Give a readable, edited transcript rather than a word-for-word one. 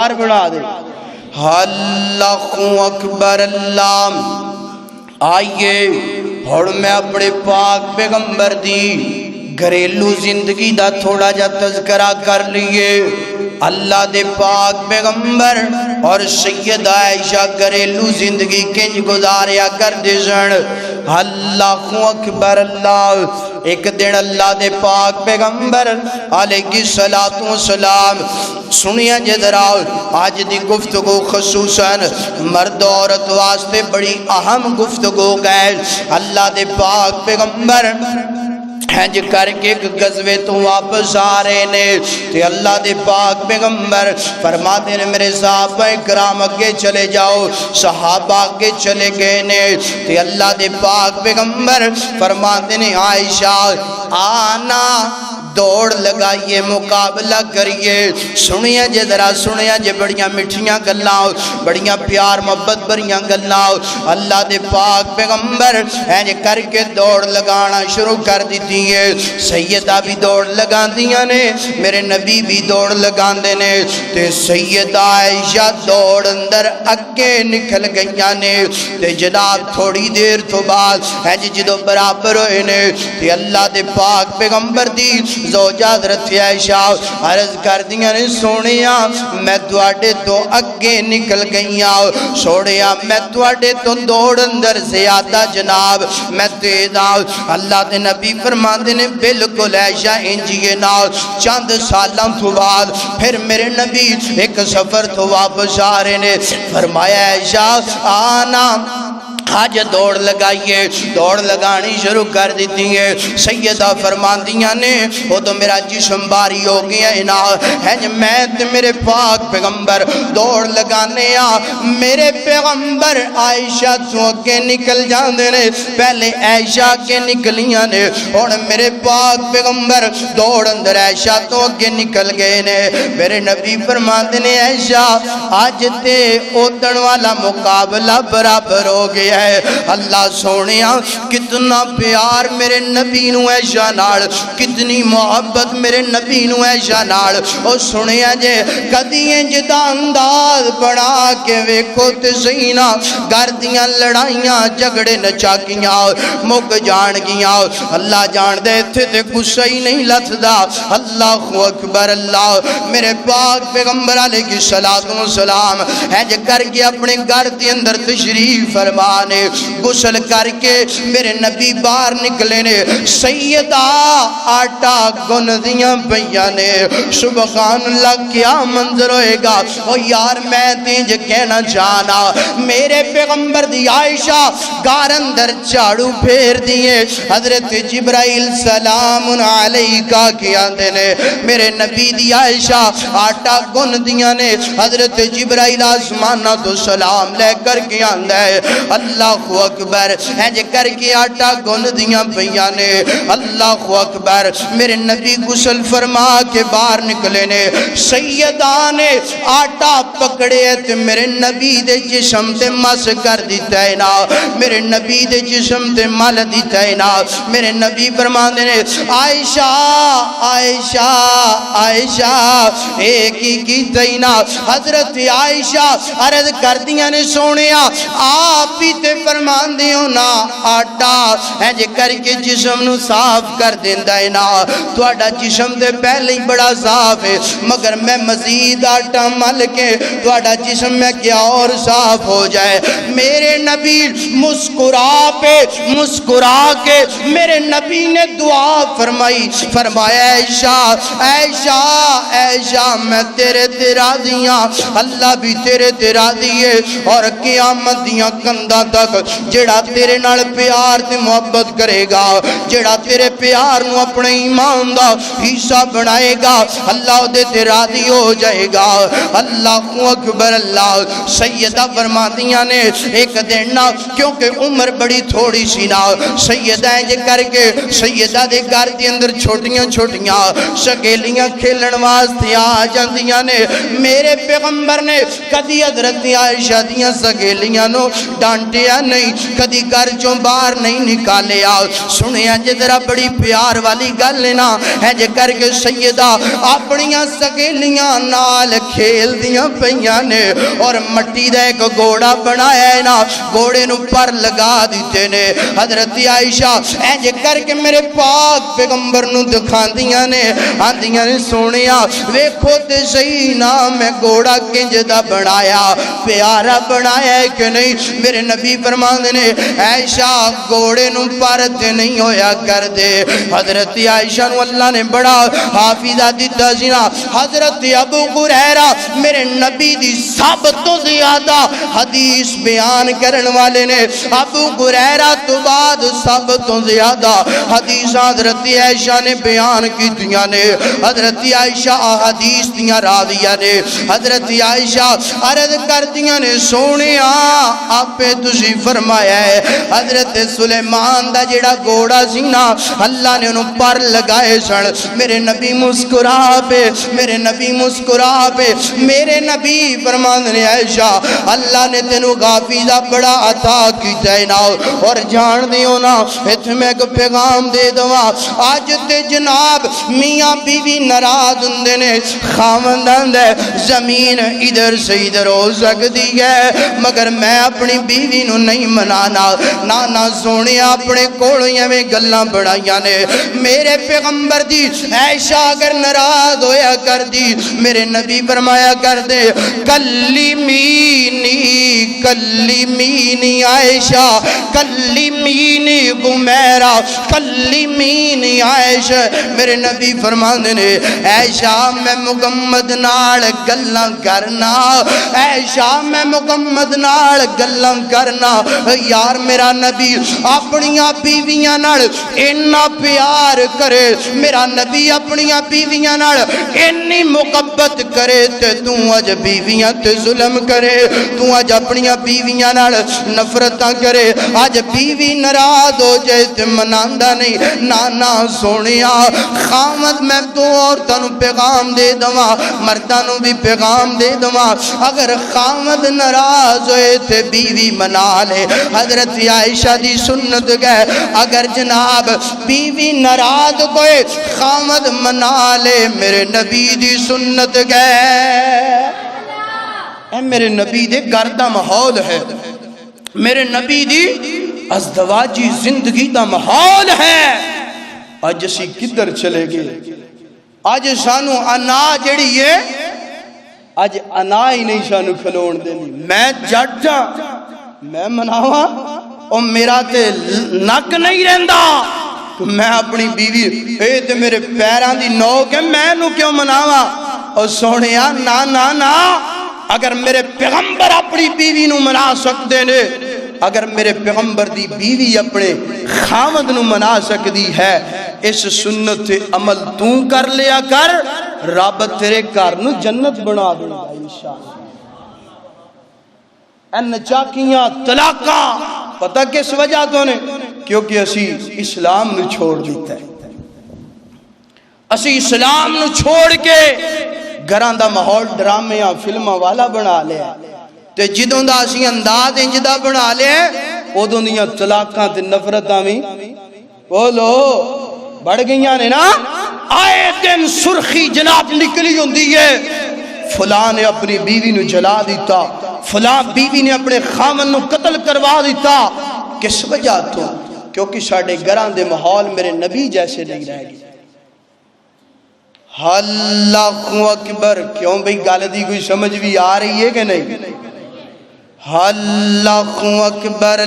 بنا دے اللہ اکبر اللہ۔ آئیے اور میں اپنے پاک پیغمبر دی گھریلو زندگی دا تھوڑا جا تذکرہ کر لیے۔ اللہ دے پاک پیغمبر اور سیدہ عائشہ گھریلو زندگی کنج گزاریا کر دے سن۔ اللہ اکبر اللہ۔ ایک دن اللہ دے پاک پیغمبر علیہ السلام سنیا جدرا آج دی گفتگو خصوصاً مرد عورت واسطے بڑی اہم گفتگو گئے۔ اللہ دے پاک پیغمبر حج کر کے ایک غزوے تو واپس آ رہے نے تے اللہ دے پاک پیغمبر فرماتے ہیں میرے صحابہ کرام اگے چلے جاؤ، صحابہ اگے چلے گئے نے تے اللہ دے پاک پیغمبر فرماتے ہیں عائشہ آنا دوڑ لگائیے مقابلہ کریے۔ سنیا جے ذرا سنیا جے بڑیاں مٹھیاں گلاں بڑیاں پیار محبت بڑیاں گلاں اللہ دے پاک پیغمبر اینج کر کے دوڑ لگانا شروع کر دیتی ہے۔ سیدہ بھی دوڑ لگا دیاں نے، میرے نبی بھی دوڑ لگا دے نے تے سیدہ عائشہ دوڑ اندر اگے نکل گئیاں نے تے جناب تھوڑی دیر تو بعد اینج جدو برابر ہوئے نے تے اللہ دے پاک پیغمبر دی زوجہ حضرت عائشہ عرض کر دیا نے سونیا میں تواڈے تو اگے نکل گئیاں، سونیا میں تواڈے تو دوڑ اندر زیادہ جناب میں تیز آؤں۔ اللہ دے نبی فرماندے نے بالکل عائشہ انجیے نا چند سالاں تو بعد پھر میرے نبی ایک سفر تو واپس آ رہے نے فرمایا عائشہ آنا آج دوڑ لگائیے، دوڑ لگانی شروع کر دیتی ہے۔ سیدہ فرماندیاں نے وہ تو میرا جسم باری ہو گیا ہے میں تے میرے پاک پیغمبر دوڑ لگانے میرے پیغمبر عائشہ تو اگے نکل جاندے نے، پہلے عائشہ کے نکلیاں نے اور میرے پاک پیغمبر دوڑ اندر عائشہ تو اگے نکل گئے نے۔ میرے نبی فرماندے نے عائشہ آج تے اوتن والا مقابلہ برابر ہو گیا۔ اللہ سونیا کتنا پیار میرے نبی نو عائشہ نال، کتنی محبت میرے نبی نو عائشہ نال۔ او سنیا جے کدی انج دا انداز بنا کے ویکھو تے سینا گھر دیاں لڑائیاں جھگڑے نچاکیاں مک جان گیاں۔ اللہ جان دے تھے تے غصہ ہی نہیں لتھدا۔ اللہ اکبر اللہ۔ میرے پاک پیغمبر علیہ السلام ہے کر کے اپنے گھر دے اندر تشریف فرمان غسل کر کے میرے نبی باہر نکلے نے، سیدہ آٹا گن دیاں پیاں نے۔ سبحان اللہ کیا منظر ہوئے گا۔ او یار میں تینج کہنا چاہنا میرے پیغمبر دی عائشہ گھر اندر جھاڑو پھیر دیے حضرت جبرائیل سلام علیکہ کی آندے نے، میرے نبی دی عائشہ آٹا گن دیاں نے، حضرت جبرائیل آسمانہ تو سلام لے کر کے آندے اللہ اکبر ہے جے کر کے آٹا گن دیاں پیاں نے۔ اللہ اکبر میرے نبی غسل فرما کے باہر نکلے نے، سیدہ نے آٹا پکڑے تے میرے نبی دے جسم تے مس کر دیتا ہے نا، میرے نبی دے جسم تے مل دیتا ہے نا۔ میرے نبی فرماندے نے عائشہ عائشہ عائشہ ایک ہی کی دینا۔ حضرت عائشہ عرض کر دیاں نے سونیا آپ ہی تے فرمان دیو نا آٹا ہے جے کر کے جسم نو صاف کر دیندہ ہے نا، تو آٹا جسم دے پہلے ہی بڑا صاف ہے مگر میں مزید آٹا مل کے تو آٹا جسم میں کیا اور صاف ہو جائے۔ میرے نبی مسکرا پہ مسکرا کے میرے نبی نے دعا فرمائی، فرمایا عائشہ عائشہ عائشہ میں تیرے تیرا دیاں، اللہ بھی تیرے تیرا دیئے اور قیامت دیاں کندہ تک جڑا تیرے نال پیار تے محبت کرے گا، جڑا تیرے پیار نو اپنے ایمان دا حصہ بنائے گا، اللہ دے تے راضی ہو جائے گا۔ اللہ اکبر اللہ۔ سیدہ فرماندیاں نے ایک دن نا کیونکہ عمر بڑی تھوڑی سی نا، سیدہ انج کر کے سیدہ دے گھر دے اندر چھوٹیاں چھوٹیاں سگیلیاں کھیلن واسطے آ جاندیاں نے۔ میرے پیغمبر نے کدی حضرت عائشہ دیاں سگیلیاں نو ڈانٹے دیا نہیں، کدی گھر چوں باہر نہیں نکالیا۔ سنیا جے ذرا بڑی پیار والی گل نا ہے جے کر کے سیدہ اپنیاں سگیلیاں نال کھیل دیاں پیاں نے اور مٹی دا ایک گھوڑا بنایا ہے نا، گھوڑے نو پر لگا دیتے نے۔ حضرت عائشہ اے جے کر کے میرے پاک پیغمبر نو دکھاندیاں نے، آندیاں نے سونیا ویکھو تے صحیح نا میں گھوڑا کنج دا بنایا، پیارا بنایا ہے کہ نہیں؟ میرے نبی فرماندے نے عائشہ گھوڑے نو پر تے نہیں ہویا کر دے۔ حضرت عائشہ نو اللہ نے بڑا حافظہ دیتا سینا۔ حضرت ابو ہریرہ میرے نبی دی سب تو زیادہ حدیث بیان کرن والے نے، ابو ہریرہ تو بعد سب تو زیادہ حدیث حضرت عائشہ نے بیان کی دیا نے۔ حضرت عائشہ حدیث دیا راویہ نے۔ حضرت عائشہ عرض کر دیا نے سونے آپ پہ تسی فرمایا ہے حضرت سلیمان دا جڑا گھوڑا سینا اللہ نے انہوں پر لگائے سن۔ میرے نبی مسکرا پہ، میرے نبی مسکرا پہ، میرے نبی فرماندے عائشہ اللہ نے تینوں حافظہ بڑا عطا کیتا ہے نا، اور جان دیو نا ایتھے میں ایک پیغام دے دوا، آج تے جناب میاں بیوی ناراض ہوندے نے، خاوند ہے زمین ادھر سے ادھر ہو سکتی ہے مگر میں اپنی بیوی نو نہیں منانا۔ نانا سونے اپنے کوڑیاں میں گلاں بڑھائیاں نے، میرے پیغمبر دی عائشہ اگر ناراض ہویا کر دی میرے نبی فرمایا کر دے کلیمینی کلیمینی عائشہ کلیمینی غمیرہ کلیمینی عائشہ۔ میرے نبی فرماندے نے عائشہ میں محمد نال گلاں کرنا، عائشہ میں محمد نال گلاں کرنا۔ یار میرا نبی اپنیاں بیویاں نال اتنا پیار کرے، میرا نبی اپنیاں بیویاں نال اتنی محبت کرے تے تو اج بیویاں تے ظلم کرے، تو اج اپنیاں بیویاں نال نفرتاں کرے، اج بیوی ناراض ہو جائے تے مناندا نہیں۔ نانا سونیا خامد میں تو عورتاں نو پیغام دے دواں، مرداں نو بھی پیغام دے دواں، اگر خامد ناراض ہوئے تے بیوی منا لے۔ حضرت عائشہ دی سنت گئے اگر جناب بیوی ناراض کوئے خامد منا لے، میرے نبی دی سنت گئے۔ اے میرے نبی دے گھر دا ماحول ہے، میرے نبی دی ازدواجی زندگی دا ماحول ہے۔ آج اسی کدھر چلے گئے؟ آج سانو انا جڑی ہے آج انا ہی نہیں سانو کھلون دینی۔ میں جڑا میں مناواں اور میرا تے نک نہیں رہندا، میں اپنی بیوی اے تے میرے پیران دی نوک ہے میں نو کیوں مناواں؟ اور سونیا نا نا نا، اگر میرے پیغمبر اپنی بیوی نو منا سکتے نے، اگر میرے پیغمبر دی بیوی اپنے خامد نو منا سکتی ہے، اس سنت عمل تو کر لیا کر، رب تیرے گھر نو جنت بنا دے گا انشاءاللہ۔ ان چاکیاں طلاقاں پتہ کس وجہ تو نے؟ کیونکہ اسی اسلام نو چھوڑ دیتا ہے، اسی اسلام نو چھوڑ کے گھراں دا ماحول ڈرامے فلماں والا بنا لیا تے جدوں دا اسی انداز انجدہ بنا لیا اودوں دیاں طلاقاں تے نفرتاں بھی بولو بڑھ گئیاں نے نا۔ آئے دن سرخی جناب نکلی ہوندی ہے، فلاں نے اپنی بیوی نو جلا دیتا، فلاں بیوی نے اپنے خامن نو قتل کروا دیتا۔ کس وجہ تو؟ کیونکہ ساڑھے گھران دے ماحول میرے نبی جیسے نہیں رہ گئے۔ اللہ اکبر، کیوں بھئی گل دی کوئی سمجھ بھی آ رہی ہے کہ نہیں؟ اللہ اکبر۔